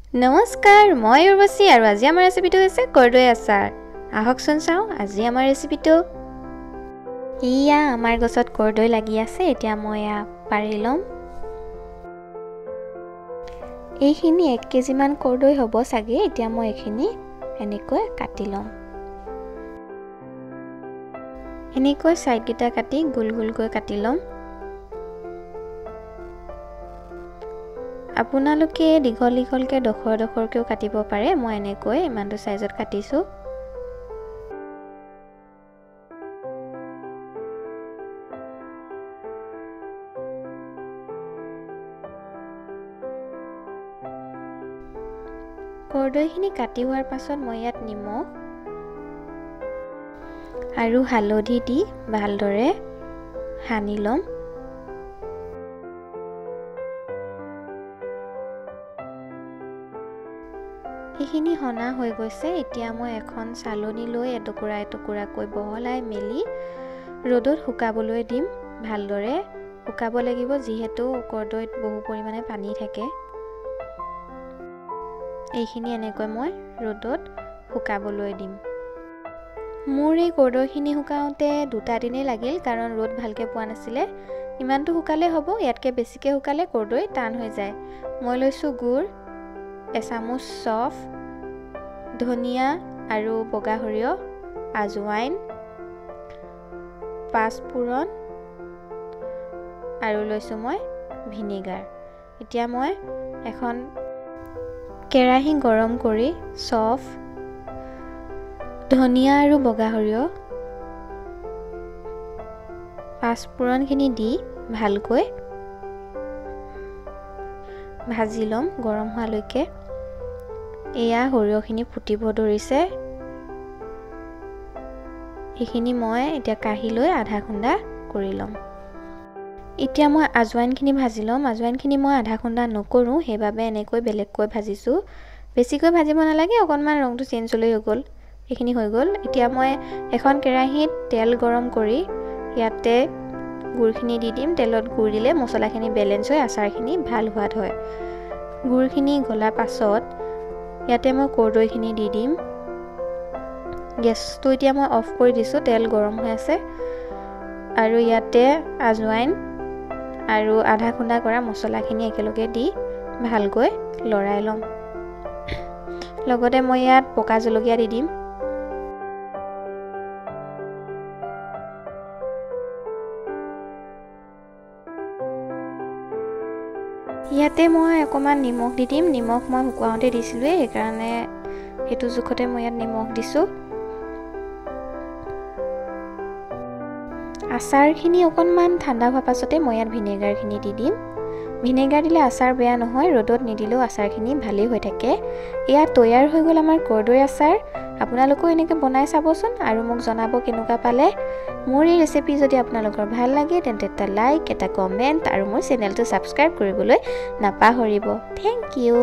নমস্কাৰ মই উৰ্বশী আৰু আজি আমাৰ ৰেচিপিটো হৈছে কৰ্দৈ আচাৰ আহকচোন চাওঁ আজি আমাৰ ৰেচিপিটো ইয়া আমাৰ গছত কৰ্দৈ লাগি আছে এতিয়া মই পাৰি লম এইখিনি 1 কেজি মান কৰ্দৈ হ'ব চাগে এতিয়া মই এইখিনি এনেকৈ কাটি লম এনেকৈ সাইড কিটা কাটি গুল গুলকৈ কাটি লম আপোনালোকে দীঘল দীঘলকৈ ডখৰকেও কাটিব পাৰে মই এনেকৈ ইমানটো সাইজত কাটিছো কৰ্দৈখিনি কাটি হোৱাৰ পাছত মই ইয়াত নিমখ আৰু হালধি দি ভালদৰে সানি লম এইখিনি হনা হৈ গৈছে এতিয়া মই এখন চালনী লৈ এটুকুৰা কৈ বহলাই মেলি ৰ'দত শুকাবলৈ দিম ভালদৰে শুকাব লাগিব যিহেতু কৰ্দৈত বহু পৰিমাণে পানী থাকে এইখিনি এনেকৈ মই ৰ'দত শুকাবলৈ দিম মোৰ এই কৰ্দৈখিনি শুকাওতে 2টা দিনে লাগিল কাৰণ ৰ'দ ভালকে পোৱা নাছিলে ইমানটো শুকালে হ'ব ইয়াতকে বেছিকে শুকালে কৰ্দৈ টান হৈ যায় মই লৈছো গুৰ এচামুচ চফ ধনিয়া আৰু বগা সৰিয়হ আজৱাইন পাঁচফোৰণ আৰু লৈছো মই ভিনেগাৰ এতিয়া মই এখন কেৰাহী গৰম কৰি চফ ধনিয়া আৰু বগা সৰিয়হ পাঁচফোৰণখিনি দি ভালকৈ ভাজি লম গৰম হোৱালৈকে এয়া সৰিয়হখিনি ফুটিব ধৰিছে এইখিনি মই এতিয়া কাঢ়ি লৈ আধা খুন্দা কৰি লম এতিয়া মই আজৱাইনখিনি ভাজি লম আজৱাইনখিনি মই আধা খুন্দা নকৰো হেবাবে এনেকৈ বেলেগকৈ ভাজিছো বেছিকৈ ভাজিব নালাগে অকনমান ৰংটো চেঞ্জ হ'লে হৈ গ'ল এইখিনি হৈ গ'ল এতিয়া মই এখন কেৰাহীত তেল গৰম কৰি ইয়াতে গুৰখিনি দি দিম তেলত গুৰ দিলে মছলাখিনি বেলেন্স হয় আচাৰখিনি ভাল হোৱাত হয় গুৰখিনি গলা পাছত ইয়াতে মই কৰ্দৈখিনি দি দিম গেছটো এতিয়া মই অফ কৰি দিছো তেল গৰম হৈ আছে আৰু ইয়াতে আজৱাইন আৰু আধা খুন্দা কৰা মছলাখিনি একেলগে দি ভালকৈ লৰাই লম লগতে মই ইয়াত পকা জলকীয়া দি দিম ইয়াতে মই অকমান নিমখ দি দিম নিমখ মই শুকুৱাওঁতে দিছিলো সেইকাৰণে হেতু জুখতে মই ইয়াত নিমখ দিছো আচাৰখিনি অকনমান ঠাণ্ডা হোৱাৰ পাছতে মই ইয়াত ভিনেগাৰখিনি দি দিম ভিনেগাৰ দিলে আচাৰ বেয়া নহয় ৰ'দত নিদিলেও আচাৰখিনি ভালেই হৈ থাকে এয়া তৈয়াৰ হৈ গ'ল আমাৰ কৰ্দৈ আচাৰ আপোনালোকেও এনেকৈ বনাই চাবচোন আৰু মোক জনাব কেনেকুৱা পালে মোৰ এই ৰেচিপি যদি আপোনালোকৰ ভাল লাগে তেন্তে এটা লাইক এটা কমেন্ট আৰু মোৰ চেনেলটো সাবস্ক্ৰাইব কৰিবলৈ নাপাহৰিব থ্যাংক ইউ